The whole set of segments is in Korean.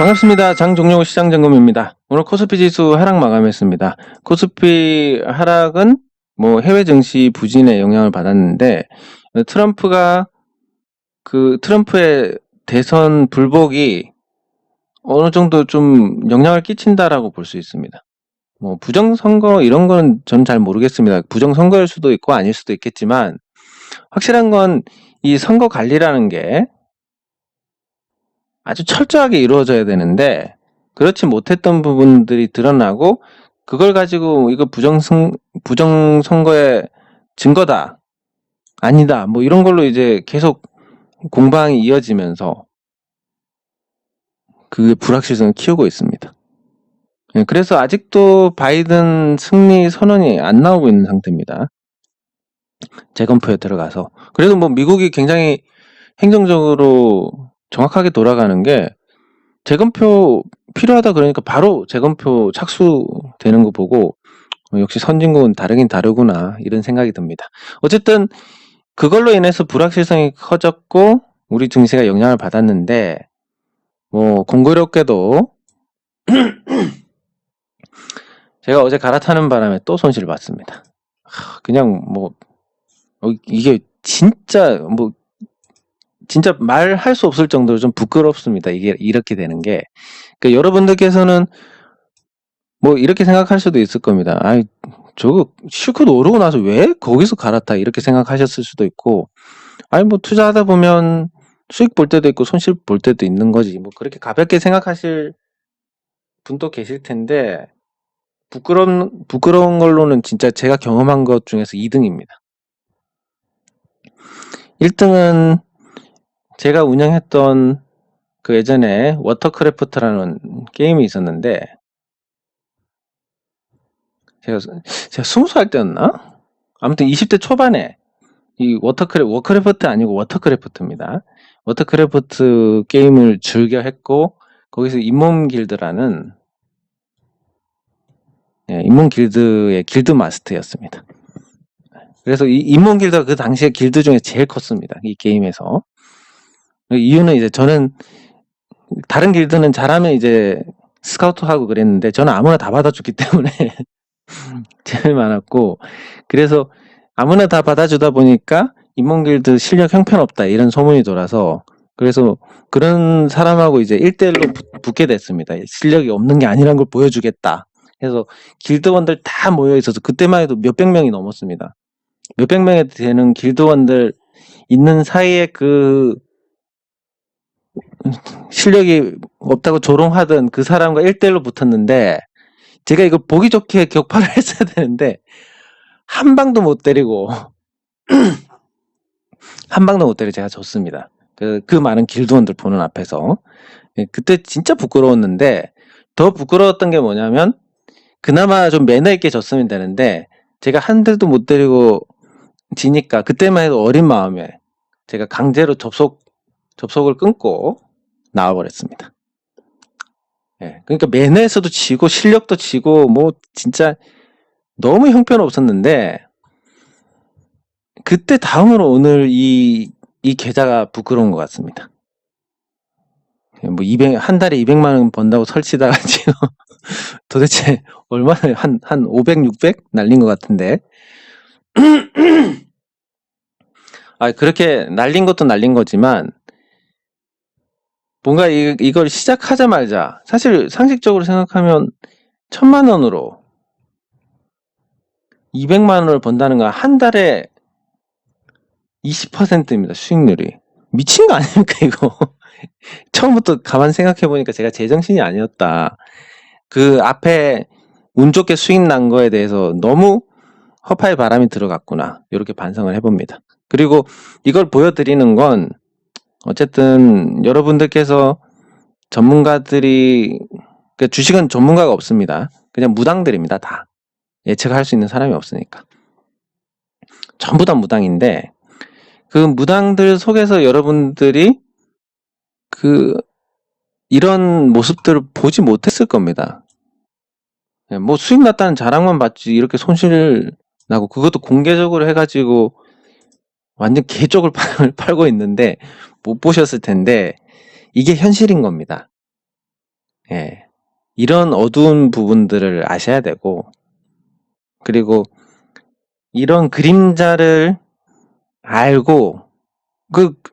반갑습니다. 장종료 시장점검입니다. 오늘 코스피 지수 하락 마감했습니다. 코스피 하락은 해외 증시 부진에 영향을 받았는데 트럼프의 대선 불복이 어느 정도 좀 영향을 끼친다라고 볼 수 있습니다. 부정선거 이런 건 전 잘 모르겠습니다. 부정선거일 수도 있고 아닐 수도 있겠지만 확실한 건 이 선거 관리라는 게 아주 철저하게 이루어져야 되는데 그렇지 못했던 부분들이 드러나고 그걸 가지고 이거 부정선거의 증거다 아니다 이런 걸로 이제 계속 공방이 이어지면서 그 불확실성을 키우고 있습니다. 그래서 아직도 바이든 승리 선언이 안 나오고 있는 상태입니다. 재검표에 들어가서. 그래도 미국이 굉장히 행정적으로 정확하게 돌아가는 게 재검표 필요하다 그러니까 바로 재검표 착수되는 거 보고 역시 선진국은 다르긴 다르구나 이런 생각이 듭니다. 어쨌든 그걸로 인해서 불확실성이 커졌고 우리 증시가 영향을 받았는데 공교롭게도 제가 어제 갈아타는 바람에 또 손실을 봤습니다. 그냥 이게 진짜 진짜 말할 수 없을 정도로 좀 부끄럽습니다. 이게 이렇게 되는 게. 그러니까 여러분들께서는 이렇게 생각할 수도 있을 겁니다. 아이, 저거 실컷 오르고 나서 왜 거기서 갈아타? 이렇게 생각하셨을 수도 있고, 아니, 투자하다 보면 수익 볼 때도 있고 손실 볼 때도 있는 거지. 그렇게 가볍게 생각하실 분도 계실 텐데, 부끄러운 걸로는 진짜 제가 경험한 것 중에서 2등입니다. 1등은 제가 운영했던 그 예전에 워터크래프트라는 게임이 있었는데 제가 20살 때였나? 아무튼 20대 초반에 이 워크래프트 아니고 워터크래프트입니다. 워터크래프트 게임을 즐겨 했고 거기서 잇몸길드라는 잇몸길드의 길드 마스터였습니다. 그래서 이 잇몸길드가 그 당시에 길드 중에 제일 컸습니다. 이 게임에서. 이유는 이제 저는 다른 길드는 잘하면 이제 스카우트하고 그랬는데 저는 아무나 다 받아줬기 때문에 제일 많았고 그래서 아무나 다 받아주다 보니까 잇몸길드 실력 형편없다 이런 소문이 돌아서 그래서 그런 사람하고 이제 1대1로 붙게 됐습니다. 실력이 없는 게 아니란 걸 보여주겠다. 그래서 길드원들 다 모여 있어서 그때만 해도 몇백 명이 넘었습니다. 몇백 명이 되는 길드원들 있는 사이에 그 실력이 없다고 조롱하던 그 사람과 1대1로 붙었는데 제가 이거 보기 좋게 격파를 했어야 되는데 한 방도 못 때리고 한 방도 못 때리고 제가 졌습니다. 그 많은 길드원들 보는 앞에서. 그때 진짜 부끄러웠는데 더 부끄러웠던 게 뭐냐면 그나마 좀 매너 있게 졌으면 되는데 제가 한 대도 못 때리고 지니까 그때만 해도 어린 마음에 제가 강제로 접속을 끊고 나와버렸습니다. 그러니까 매너에서도 지고 실력도 지고 진짜 너무 형편없었는데 그때 다음으로 오늘 이 계좌가 부끄러운 것 같습니다. 한 달에 200만 원 번다고 설치다가 지금 도대체 얼마나 한 500, 600 날린 것 같은데. 그렇게 날린 것도 날린 거지만 뭔가 이걸 시작하자마자 사실 상식적으로 생각하면 1000만 원으로 200만 원을 번다는 건 한 달에 20%입니다. 수익률이. 미친 거 아닙니까 이거. 처음부터 가만 생각해보니까 제가 제정신이 아니었다. 그 앞에 운 좋게 수익 난 거에 대해서 너무 허파의 바람이 들어갔구나. 이렇게 반성을 해봅니다. 그리고 이걸 보여드리는 건 어쨌든 여러분들께서 전문가들이 그러니까 주식은 전문가가 없습니다. 그냥 무당들입니다. 다. 예측할 수 있는 사람이 없으니까. 전부 다 무당인데 그 무당들 속에서 여러분들이 이런 모습들을 보지 못했을 겁니다. 수익 났다는 자랑만 받지 이렇게 손실 나고 그것도 공개적으로 해가지고 완전 개쪽을 팔고 있는데 못 보셨을 텐데 이게 현실인 겁니다. 예. 이런 어두운 부분들을 아셔야 되고, 그리고 이런 그림자를 알고,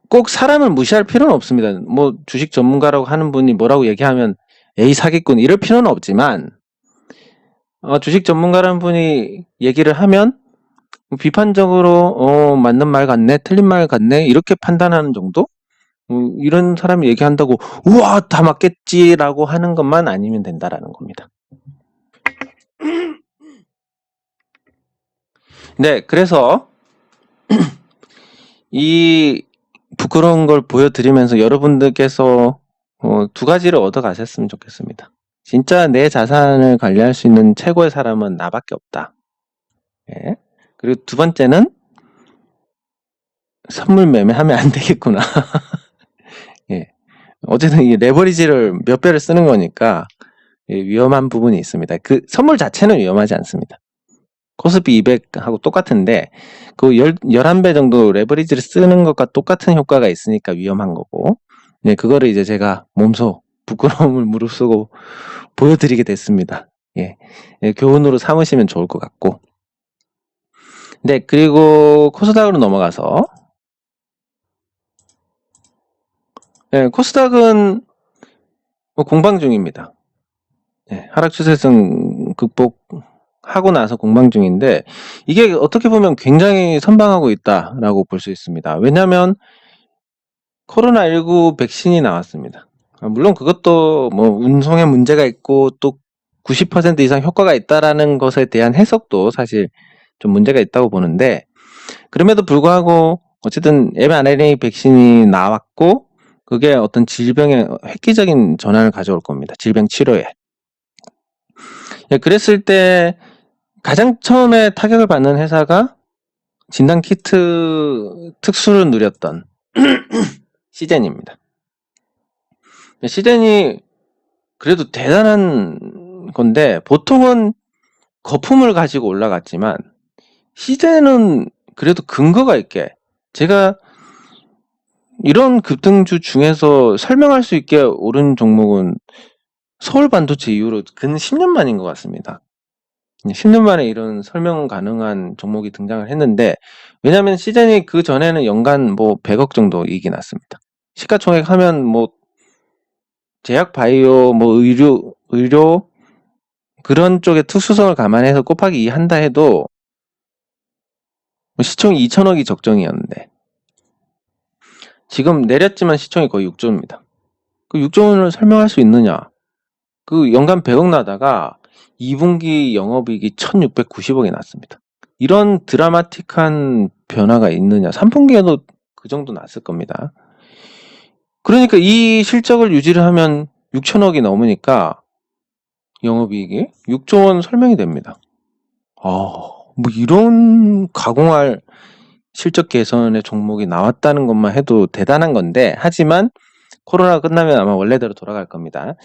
꼭 사람을 무시할 필요는 없습니다. 뭐, 주식 전문가라고 하는 분이 뭐라고 얘기하면, 에이, 사기꾼, 이럴 필요는 없지만, 주식 전문가라는 분이 얘기를 하면, 비판적으로, 맞는 말 같네, 틀린 말 같네, 이렇게 판단하는 정도? 이런 사람이 얘기한다고, 우와, 다 맞겠지라고 하는 것만 아니면 된다라는 겁니다. 네, 그래서, 이 부끄러운 걸 보여드리면서 여러분들께서 두 가지를 얻어가셨으면 좋겠습니다. 진짜 내 자산을 관리할 수 있는 최고의 사람은 나밖에 없다. 예. 그리고 두 번째는 선물 매매하면 안 되겠구나. 예. 어쨌든 이 레버리지를 몇 배를 쓰는 거니까 위험한 부분이 있습니다. 그 선물 자체는 위험하지 않습니다. 코스피 200하고 똑같은데 그 11배 정도 레버리지를 쓰는 것과 똑같은 효과가 있으니까 위험한 거고, 네, 그거를 이제 제가 몸소 부끄러움을 무릅쓰고 보여드리게 됐습니다. 예, 교훈으로 삼으시면 좋을 것 같고. 네, 그리고 코스닥으로 넘어가서, 예, 코스닥은 공방 중입니다. 예, 하락 추세선 극복하고 나서 공방 중인데, 이게 어떻게 보면 굉장히 선방하고 있다라고 볼 수 있습니다. 왜냐하면 코로나19 백신이 나왔습니다. 물론 그것도 뭐 운송에 문제가 있고 또 90% 이상 효과가 있다라는 것에 대한 해석도 사실 좀 문제가 있다고 보는데, 그럼에도 불구하고 어쨌든 mRNA 백신이 나왔고 그게 어떤 질병의 획기적인 전환을 가져올 겁니다. 질병 치료에. 그랬을 때 가장 처음에 타격을 받는 회사가 진단 키트 특수를 누렸던 시젠입니다. 시젠이 그래도 대단한 건데, 보통은 거품을 가지고 올라갔지만 시젠은 그래도 근거가 있게, 제가 이런 급등주 중에서 설명할 수 있게 오른 종목은 서울 반도체 이후로 근 10년 만인 것 같습니다. 10년 만에 이런 설명 가능한 종목이 등장을 했는데, 왜냐하면 시젠이 그 전에는 연간 뭐 100억 정도 이익이 났습니다. 시가총액 하면 뭐 제약 바이오, 뭐 의료 그런 쪽의 특수성을 감안해서 곱하기 2 한다 해도 시총이 2천억이 적정이었는데 지금 내렸지만 시총이 거의 6조입니다. 그 6조 원을 설명할 수 있느냐? 그 연간 100억 나다가 2분기 영업이익이 1690억이 났습니다. 이런 드라마틱한 변화가 있느냐? 3분기에도 그 정도 났을 겁니다. 그러니까 이 실적을 유지를 하면 6천억이 넘으니까 영업이익이 6조 원 설명이 됩니다. 뭐 이런 가공할 실적 개선의 종목이 나왔다는 것만 해도 대단한 건데, 하지만 코로나가 끝나면 아마 원래대로 돌아갈 겁니다.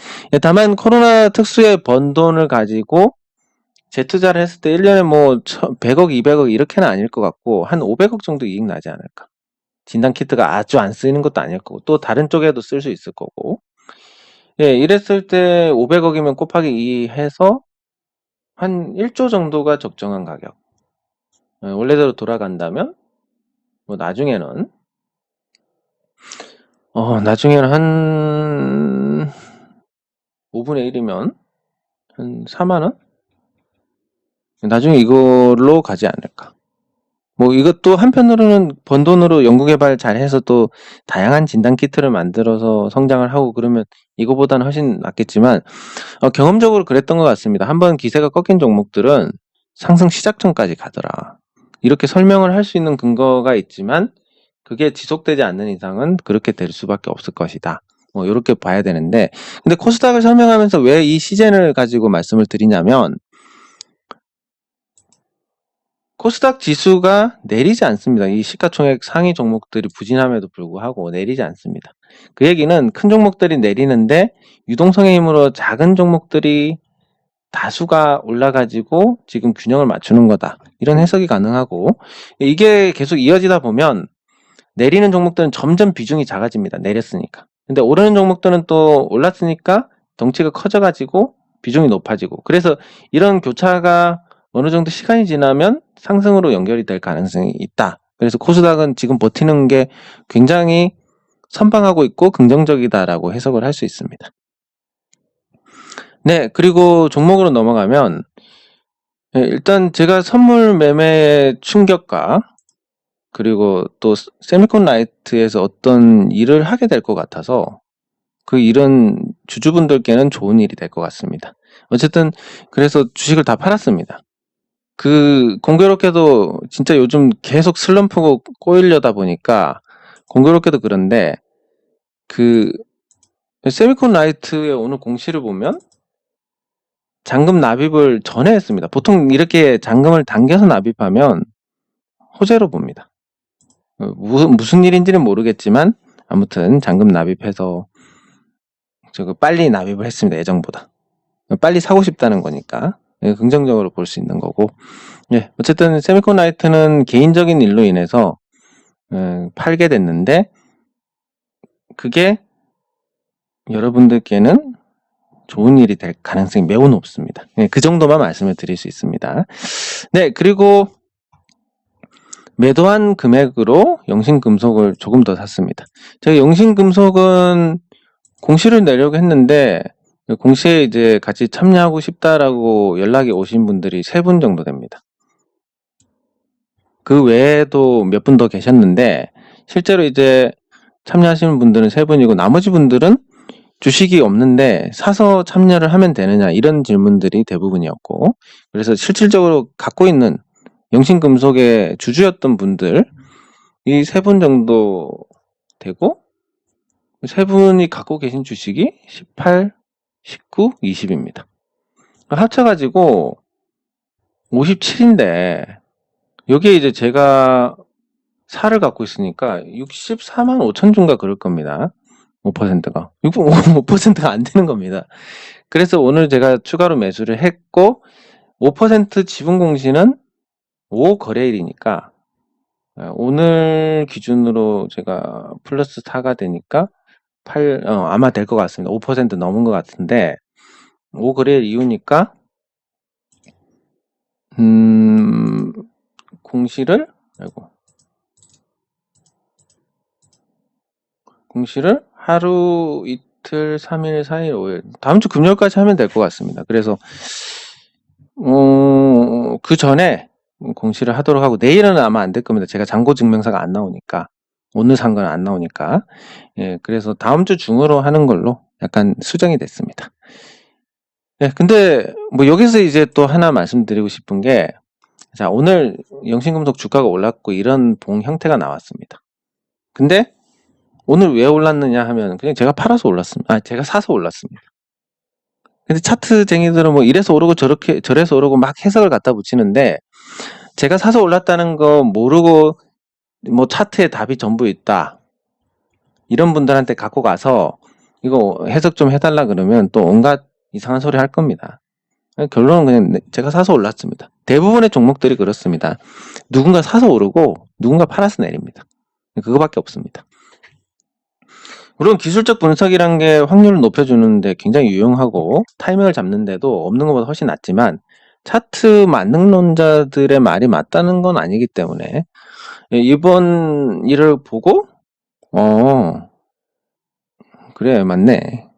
다만 코로나 특수의 번 돈을 가지고 재투자를 했을 때 1년에 뭐 100억, 200억 이렇게는 아닐 것 같고 한 500억 정도 이익 나지 않을까. 진단키트가 아주 안 쓰이는 것도 아닐 거고 또 다른 쪽에도 쓸 수 있을 거고, 이랬을 때 500억이면 곱하기 2 해서 한 1조 정도가 적정한 가격. 원래대로 돌아간다면 뭐 나중에는 한 5분의 1이면 한 4만원? 나중에 이걸로 가지 않을까. 뭐 이것도 한편으로는 번 돈으로 연구개발 잘해서 또 다양한 진단키트를 만들어서 성장을 하고 그러면 이거보다는 훨씬 낫겠지만, 경험적으로 그랬던 것 같습니다. 한번 기세가 꺾인 종목들은 상승 시작점까지 가더라. 이렇게 설명을 할 수 있는 근거가 있지만 그게 지속되지 않는 이상은 그렇게 될 수밖에 없을 것이다. 뭐 이렇게 봐야 되는데, 근데 코스닥을 설명하면서 왜 이 시젠을 가지고 말씀을 드리냐면, 코스닥 지수가 내리지 않습니다. 이 시가총액 상위 종목들이 부진함에도 불구하고 내리지 않습니다. 그 얘기는 큰 종목들이 내리는데 유동성의 힘으로 작은 종목들이 다수가 올라가지고 지금 균형을 맞추는 거다. 이런 해석이 가능하고, 이게 계속 이어지다 보면 내리는 종목들은 점점 비중이 작아집니다. 내렸으니까. 근데 오르는 종목들은 또 올랐으니까 덩치가 커져가지고 비중이 높아지고, 그래서 이런 교차가 어느 정도 시간이 지나면 상승으로 연결이 될 가능성이 있다. 그래서 코스닥은 지금 버티는 게 굉장히 선방하고 있고 긍정적이다라고 해석을 할 수 있습니다. 네, 그리고 종목으로 넘어가면, 일단 제가 선물 매매의 충격과 그리고 또 세미콘 라이트에서 어떤 일을 하게 될 것 같아서 그 일은 주주분들께는 좋은 일이 될 것 같습니다. 어쨌든 그래서 주식을 다 팔았습니다. 그 공교롭게도 진짜 요즘 계속 슬럼프고 꼬이려다 보니까 공교롭게도 그런데, 그 세미콘 라이트의 오늘 공시를 보면 잔금 납입을 전에 했습니다. 보통 이렇게 잔금을 당겨서 납입하면 호재로 봅니다. 무슨 일인지는 모르겠지만 아무튼 잔금 납입해서 빨리 납입을 했습니다. 예정보다. 빨리 사고 싶다는 거니까 긍정적으로 볼 수 있는 거고, 어쨌든 세미콘 라이트는 개인적인 일로 인해서 팔게 됐는데 그게 여러분들께는 좋은 일이 될 가능성이 매우 높습니다. 그 정도만 말씀을 드릴 수 있습니다. 네, 그리고 매도한 금액으로 영신금속을 조금 더 샀습니다. 제가 영신금속은 공시를 내려고 했는데 공시에 이제 같이 참여하고 싶다라고 연락이 오신 분들이 3분 정도 됩니다. 그 외에도 몇 분 더 계셨는데 실제로 이제 참여하시는 분들은 3분이고 나머지 분들은 주식이 없는데 사서 참여를 하면 되느냐 이런 질문들이 대부분이었고, 그래서 실질적으로 갖고 있는 영신금속의 주주였던 분들 이 3분 정도 되고, 3분이 갖고 계신 주식이 18, 19, 20입니다. 합쳐가지고 57인데 여기에 이제 제가 사를 갖고 있으니까 64만 5천 주인가 그럴 겁니다. 5%가 5%가 안 되는 겁니다. 그래서 오늘 제가 추가로 매수를 했고 5% 지분 공시는 5 거래일이니까 오늘 기준으로 제가 플러스 4가 되니까 아마 될 것 같습니다. 5% 넘은 것 같은데 5 거래일 이후니까 공시를 하루, 이틀, 3일, 4일, 5일 다음 주 금요일까지 하면 될 것 같습니다. 그래서 그 전에 공시를 하도록 하고, 내일은 아마 안 될 겁니다. 제가 잔고 증명서가 안 나오니까, 오늘 산 건 안 나오니까. 그래서 다음 주 중으로 하는 걸로 약간 수정이 됐습니다. 근데 뭐 여기서 이제 또 하나 말씀드리고 싶은 게, 자, 오늘 영신금속 주가가 올랐고 이런 봉 형태가 나왔습니다. 근데 오늘 왜 올랐느냐 하면 그냥 제가 팔아서 올랐습니다. 제가 사서 올랐습니다. 근데 차트쟁이들은 뭐 이래서 오르고 저래서 오르고 막 해석을 갖다 붙이는데, 제가 사서 올랐다는 거 모르고 뭐 차트에 답이 전부 있다 이런 분들한테 갖고 가서 이거 해석 좀 해달라 그러면 또 온갖 이상한 소리 할 겁니다. 결론은 그냥 제가 사서 올랐습니다. 대부분의 종목들이 그렇습니다. 누군가 사서 오르고 누군가 팔아서 내립니다. 그거밖에 없습니다. 물론 기술적 분석이란 게 확률을 높여주는데 굉장히 유용하고 타이밍을 잡는데도 없는 것보다 훨씬 낫지만, 차트 만능론자들의 말이 맞다는 건 아니기 때문에 이번 일을 보고 그래 맞네,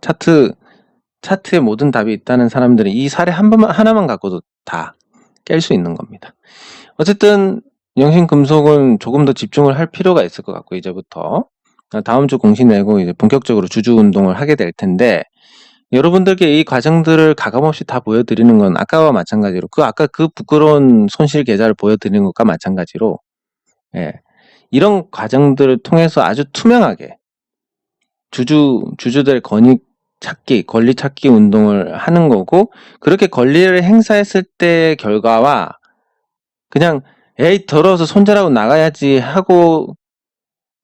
차트에 모든 답이 있다는 사람들은 이 사례 하나만 갖고도 다 깰 수 있는 겁니다. 어쨌든 영신금속은 조금 더 집중을 할 필요가 있을 것 같고, 이제부터 다음 주 공시 내고 이제 본격적으로 주주 운동을 하게 될 텐데, 여러분들께 이 과정들을 가감없이 다 보여드리는 건 아까와 마찬가지로 아까 그 부끄러운 손실 계좌를 보여드리는 것과 마찬가지로 이런 과정들을 통해서 아주 투명하게 주주들 권리 찾기 운동을 하는 거고, 그렇게 권리를 행사했을 때의 결과와 그냥 에이 더러워서 손절하고 나가야지 하고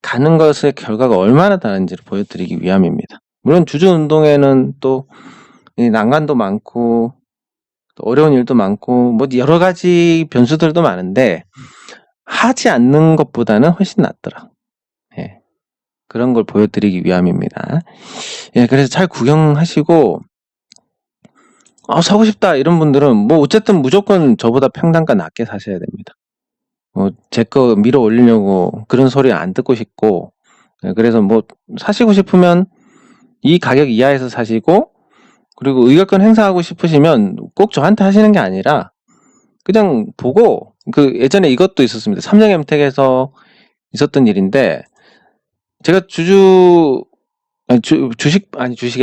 가는 것의 결과가 얼마나 다른지를 보여드리기 위함입니다. 물론 주주운동에는 또 난관도 많고 또 어려운 일도 많고 뭐 여러 가지 변수들도 많은데 하지 않는 것보다는 훨씬 낫더라. 그런 걸 보여드리기 위함입니다. 그래서 잘 구경하시고 사고 싶다 이런 분들은 뭐 어쨌든 무조건 저보다 평단가 낮게 사셔야 됩니다. 제 거 밀어 올리려고 그런 소리 안 듣고 싶고, 그래서 뭐 사시고 싶으면 이 가격 이하에서 사시고, 그리고 의결권 행사하고 싶으시면 꼭 저한테 하시는 게 아니라 그냥 보고, 예전에 이것도 있었습니다. 삼성엠텍에서 있었던 일인데, 제가 주식이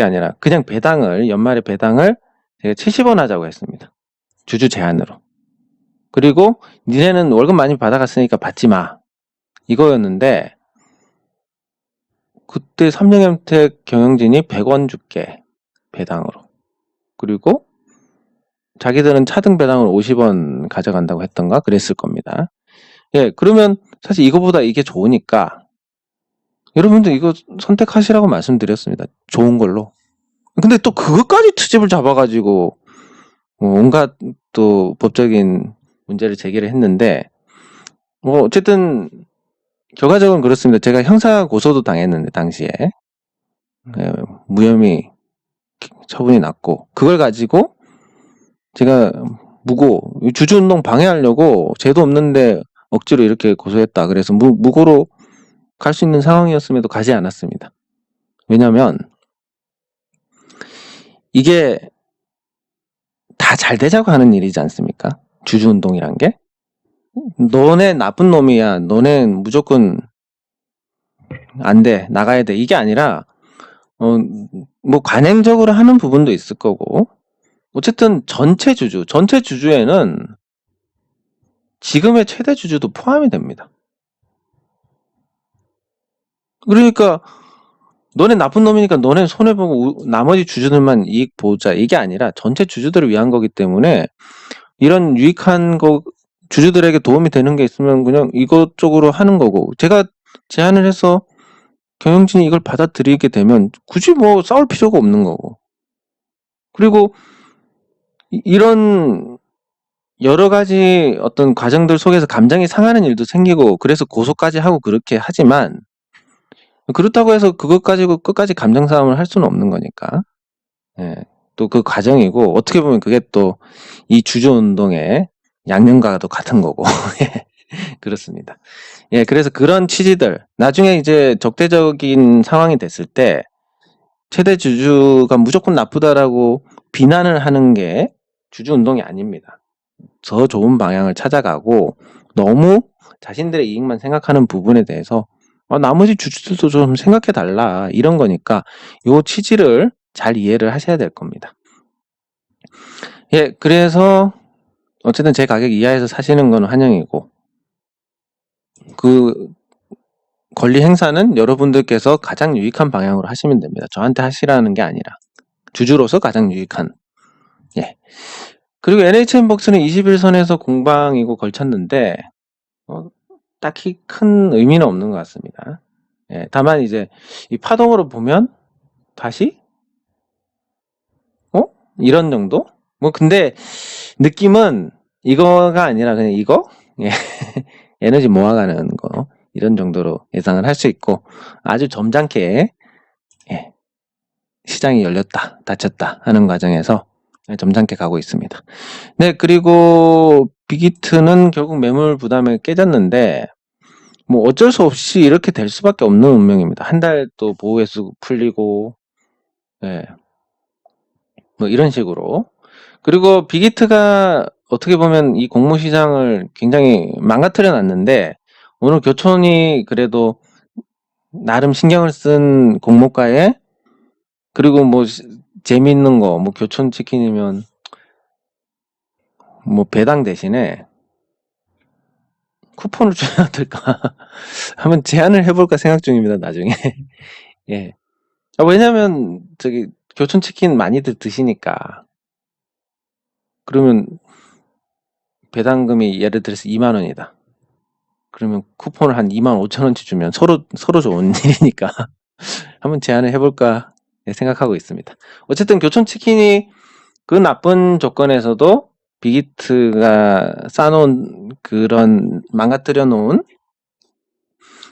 아니라 그냥 연말에 배당을 제가 70원 하자고 했습니다. 주주 제한으로. 그리고 니네는 월급 많이 받아갔으니까 받지 마. 이거였는데, 그때 삼성엠텍 경영진이 100원 줄게. 배당으로. 그리고 자기들은 차등 배당을 50원 가져간다고 했던가 그랬을 겁니다. 예, 그러면 사실 이거보다 이게 좋으니까 여러분들 이거 선택하시라고 말씀드렸습니다. 좋은 걸로. 근데 또 그것까지 트집을 잡아가지고 온갖 또 법적인 문제를 제기를 했는데, 어쨌든 결과적으로는 그렇습니다. 제가 형사 고소도 당했는데 당시에 무혐의 처분이 났고, 그걸 가지고 제가 주주운동 방해하려고 죄도 없는데 억지로 이렇게 고소했다. 그래서 무고로 갈 수 있는 상황이었음에도 가지 않았습니다. 왜냐면 이게 다 잘 되자고 하는 일이지 않습니까? 주주운동이란 게. 너네 나쁜 놈이야. 너넨 무조건 안 돼. 나가야 돼. 이게 아니라 뭐 관행적으로 하는 부분도 있을 거고, 어쨌든 전체 주주에는 지금의 최대 주주도 포함이 됩니다. 그러니까 너네 나쁜 놈이니까 너네 손해보고 나머지 주주들만 이익 보자, 이게 아니라 전체 주주들을 위한 거기 때문에, 이런 유익한 거 주주들에게 도움이 되는 게 있으면 그냥 이것저것 하는 거고, 제가 제안을 해서 경영진이 이걸 받아들이게 되면 굳이 뭐 싸울 필요가 없는 거고, 그리고 이런 여러 가지 어떤 과정들 속에서 감정이 상하는 일도 생기고, 그래서 고소까지 하고 그렇게 하지만, 그렇다고 해서 그것 가지고 끝까지 감정 싸움을 할 수는 없는 거니까. 예, 또 그 과정이고, 어떻게 보면 그게 또 이 주주운동의 양념과도 같은 거고. 그렇습니다. 예, 그래서 그런 취지들, 나중에 이제 적대적인 상황이 됐을 때 최대 주주가 무조건 나쁘다라고 비난을 하는 게 주주운동이 아닙니다. 더 좋은 방향을 찾아가고, 너무 자신들의 이익만 생각하는 부분에 대해서 나머지 주주들도 좀 생각해 달라, 이런 거니까 요 취지를 잘 이해를 하셔야 될 겁니다. 예, 그래서 어쨌든 제 가격 이하에서 사시는 건 환영이고, 그 권리 행사는 여러분들께서 가장 유익한 방향으로 하시면 됩니다. 저한테 하시라는 게 아니라 주주로서 가장 유익한. 예. 그리고 NHN벅스는 21선에서 공방이고 걸쳤는데 딱히 큰 의미는 없는 것 같습니다. 예, 다만 이제 이 파동으로 보면 다시 이런 정도? 뭐 근데 느낌은 이거가 아니라 그냥 이거? 예. 에너지 모아가는 거, 이런 정도로 예상을 할 수 있고, 아주 점잖게 시장이 열렸다 닫혔다 하는 과정에서 점잖게 가고 있습니다. 네, 그리고 빅히트는 결국 매물 부담에 깨졌는데 뭐 어쩔 수 없이 이렇게 될 수밖에 없는 운명입니다. 한 달 또 보호회수 풀리고, 뭐 이런 식으로. 그리고 빅히트가 어떻게 보면 이 공모시장을 굉장히 망가뜨려 놨는데, 오늘 교촌이 그래도 나름 신경을 쓴 공모가에, 그리고 뭐 재미있는 거, 뭐 교촌 치킨이면 뭐 배당 대신에 쿠폰을 주면 어떨까 한번 제안을 해볼까 생각 중입니다, 나중에. 예. 왜냐면 교촌 치킨 많이들 드시니까. 그러면 배당금이 예를 들어서 2만 원이다. 그러면 쿠폰을 한 25,000원치 주면 서로 좋은 일이니까 한번 제안을 해볼까 생각하고 있습니다. 어쨌든 교촌 치킨이 그 나쁜 조건에서도 빅히트가 쌓아놓은 그런 망가뜨려 놓은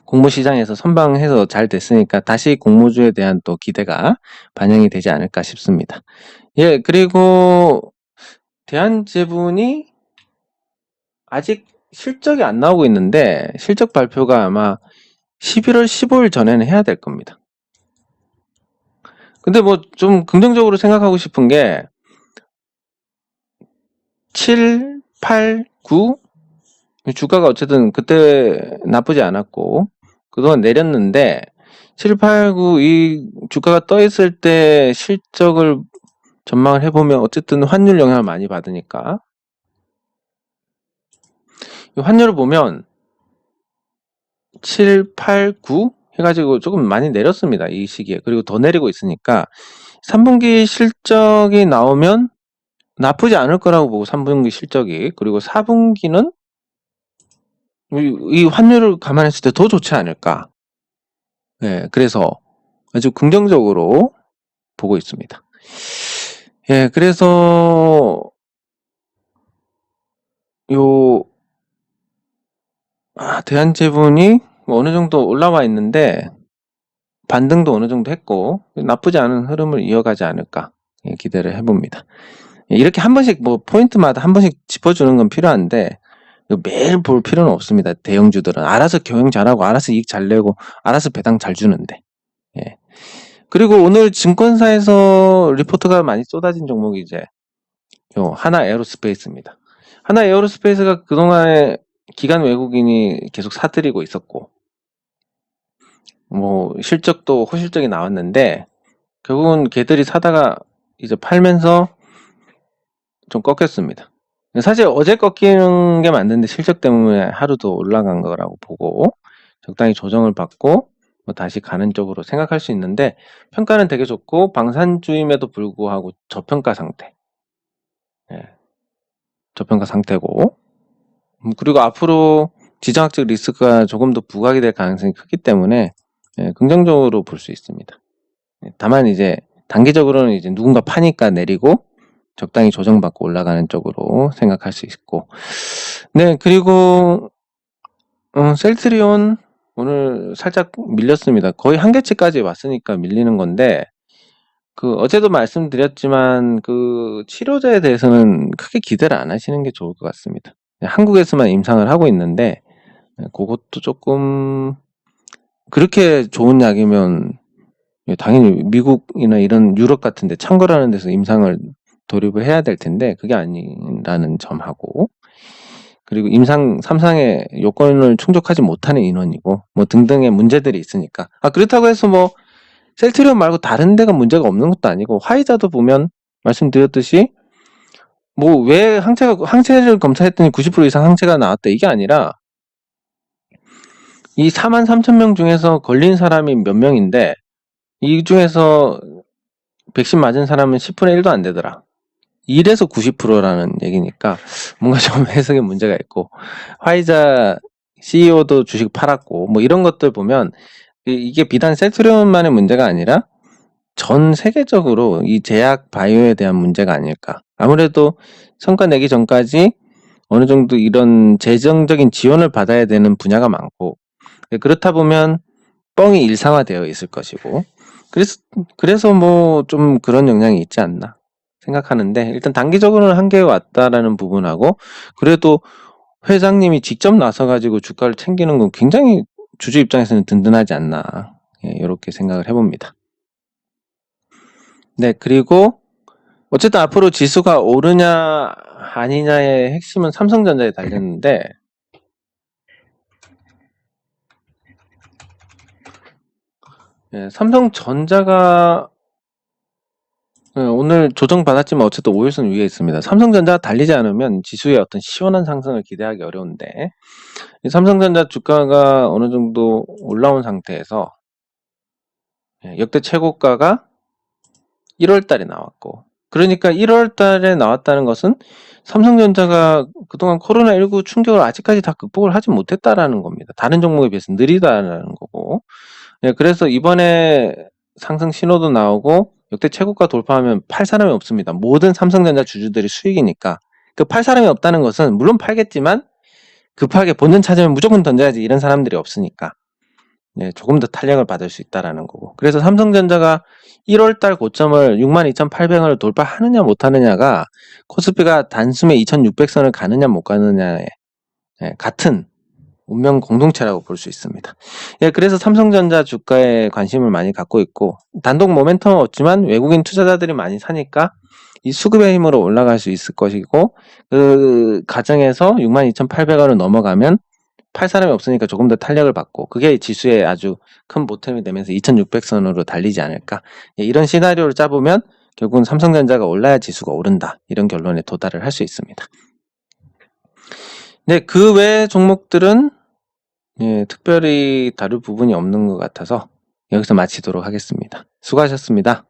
공모시장에서 선방해서 잘 됐으니까 다시 공모주에 대한 또 기대가 반영이 되지 않을까 싶습니다. 예, 그리고 대한제분이 아직 실적이 안 나오고 있는데 실적 발표가 아마 11월 15일 전에는 해야 될 겁니다. 근데 뭐 좀 긍정적으로 생각하고 싶은 게 7, 8, 9 주가가 어쨌든 그때 나쁘지 않았고 그동안 내렸는데 7, 8, 9 이 주가가 떠 있을 때 실적을 전망을 해보면 어쨌든 환율 영향을 많이 받으니까 이 환율을 보면 7, 8, 9 해가지고 조금 많이 내렸습니다. 이 시기에. 그리고 더 내리고 있으니까 3분기 실적이 나오면 나쁘지 않을 거라고 보고 3분기 실적이. 그리고 4분기는 이 환율을 감안했을 때 더 좋지 않을까. 예, 그래서 아주 긍정적으로 보고 있습니다. 예, 그래서 대한제분이 어느 정도 올라와 있는데 반등도 어느 정도 했고 나쁘지 않은 흐름을 이어가지 않을까 기대를 해봅니다. 이렇게 한 번씩 뭐 포인트마다 한 번씩 짚어주는 건 필요한데 매일 볼 필요는 없습니다. 대형주들은 알아서 경영 잘하고 알아서 이익 잘 내고 알아서 배당 잘 주는데. 예. 그리고 오늘 증권사에서 리포트가 많이 쏟아진 종목이 이제 하나 에어로스페이스입니다. 하나 에어로스페이스가 그동안에 기관 외국인이 계속 사들이고 있었고 뭐 실적도 호실적이 나왔는데 결국은 걔들이 사다가 이제 팔면서 좀 꺾였습니다. 사실 어제 꺾이는 게 맞는데 실적 때문에 하루도 올라간 거라고 보고 적당히 조정을 받고 뭐 다시 가는 쪽으로 생각할 수 있는데 평가는 되게 좋고 방산주임에도 불구하고 저평가 상태. 예, 저평가 상태고 그리고 앞으로 지정학적 리스크가 조금 더 부각이 될 가능성이 크기 때문에 긍정적으로 볼 수 있습니다. 다만 이제 단기적으로는 이제 누군가 파니까 내리고 적당히 조정받고 올라가는 쪽으로 생각할 수 있고 네 그리고 셀트리온 오늘 살짝 밀렸습니다. 거의 한계치까지 왔으니까 밀리는 건데 어제도 말씀드렸지만 치료제에 대해서는 크게 기대를 안 하시는 게 좋을 것 같습니다. 한국에서만 임상을 하고 있는데 그것도 조금 그렇게 좋은 약이면 당연히 미국이나 이런 유럽 같은 데 참고라는 데서 임상을 돌입을 해야 될 텐데 그게 아니라는 점하고 그리고 임상 3상의 요건을 충족하지 못하는 인원이고 뭐 등등의 문제들이 있으니까 그렇다고 해서 뭐 셀트리온 말고 다른 데가 문제가 없는 것도 아니고 화이자도 보면 말씀드렸듯이 뭐 왜 항체를 검사했더니 90% 이상 항체가 나왔다 이게 아니라 이 43,000명 중에서 걸린 사람이 몇 명인데 이 중에서 백신 맞은 사람은 10분의 1도 안 되더라. 1에서 90%라는 얘기니까 뭔가 좀 해석에 문제가 있고 화이자 CEO도 주식 팔았고 뭐 이런 것들 보면 이게 비단 셀트리온만의 문제가 아니라 전 세계적으로 이 제약 바이오에 대한 문제가 아닐까. 아무래도 성과 내기 전까지 어느 정도 이런 재정적인 지원을 받아야 되는 분야가 많고 그렇다 보면 뻥이 일상화되어 있을 것이고 그래서 뭐 좀 그런 영향이 있지 않나 생각하는데 일단 단기적으로는 한계에 왔다라는 부분하고 그래도 회장님이 직접 나서가지고 주가를 챙기는 건 굉장히 주주 입장에서는 든든하지 않나 이렇게 생각을 해봅니다. 네 그리고 어쨌든 앞으로 지수가 오르냐 아니냐의 핵심은 삼성전자에 달렸는데 삼성전자가 오늘 조정받았지만 어쨌든 5일선 위에 있습니다. 삼성전자가 달리지 않으면 지수의 어떤 시원한 상승을 기대하기 어려운데 삼성전자 주가가 어느 정도 올라온 상태에서 역대 최고가가 1월 달에 나왔고 그러니까 1월 달에 나왔다는 것은 삼성전자가 그동안 코로나19 충격을 아직까지 다 극복을 하지 못했다라는 겁니다. 다른 종목에 비해서 느리다라는 거고 그래서 이번에 상승 신호도 나오고 역대 최고가 돌파하면 팔 사람이 없습니다. 모든 삼성전자 주주들이 수익이니까 팔 사람이 없다는 것은 물론 팔겠지만 급하게 본전 찾으면 무조건 던져야지 이런 사람들이 없으니까 조금 더 탄력을 받을 수 있다라는 거고 그래서 삼성전자가 1월달 고점을 62,800원을 돌파하느냐 못하느냐가 코스피가 단숨에 2,600선을 가느냐 못 가느냐의 같은 운명 공동체라고 볼 수 있습니다. 예, 그래서 삼성전자 주가에 관심을 많이 갖고 있고 단독 모멘텀은 없지만 외국인 투자자들이 많이 사니까 이 수급의 힘으로 올라갈 수 있을 것이고 그 과정에서 62,800원을 넘어가면 팔 사람이 없으니까 조금 더 탄력을 받고 그게 지수에 아주 큰 보탬이 되면서 2,600선으로 달리지 않을까. 예, 이런 시나리오를 짜보면 결국은 삼성전자가 올라야 지수가 오른다. 이런 결론에 도달을 할 수 있습니다. 네, 그 외 종목들은 예, 특별히 다룰 부분이 없는 것 같아서 여기서 마치도록 하겠습니다. 수고하셨습니다.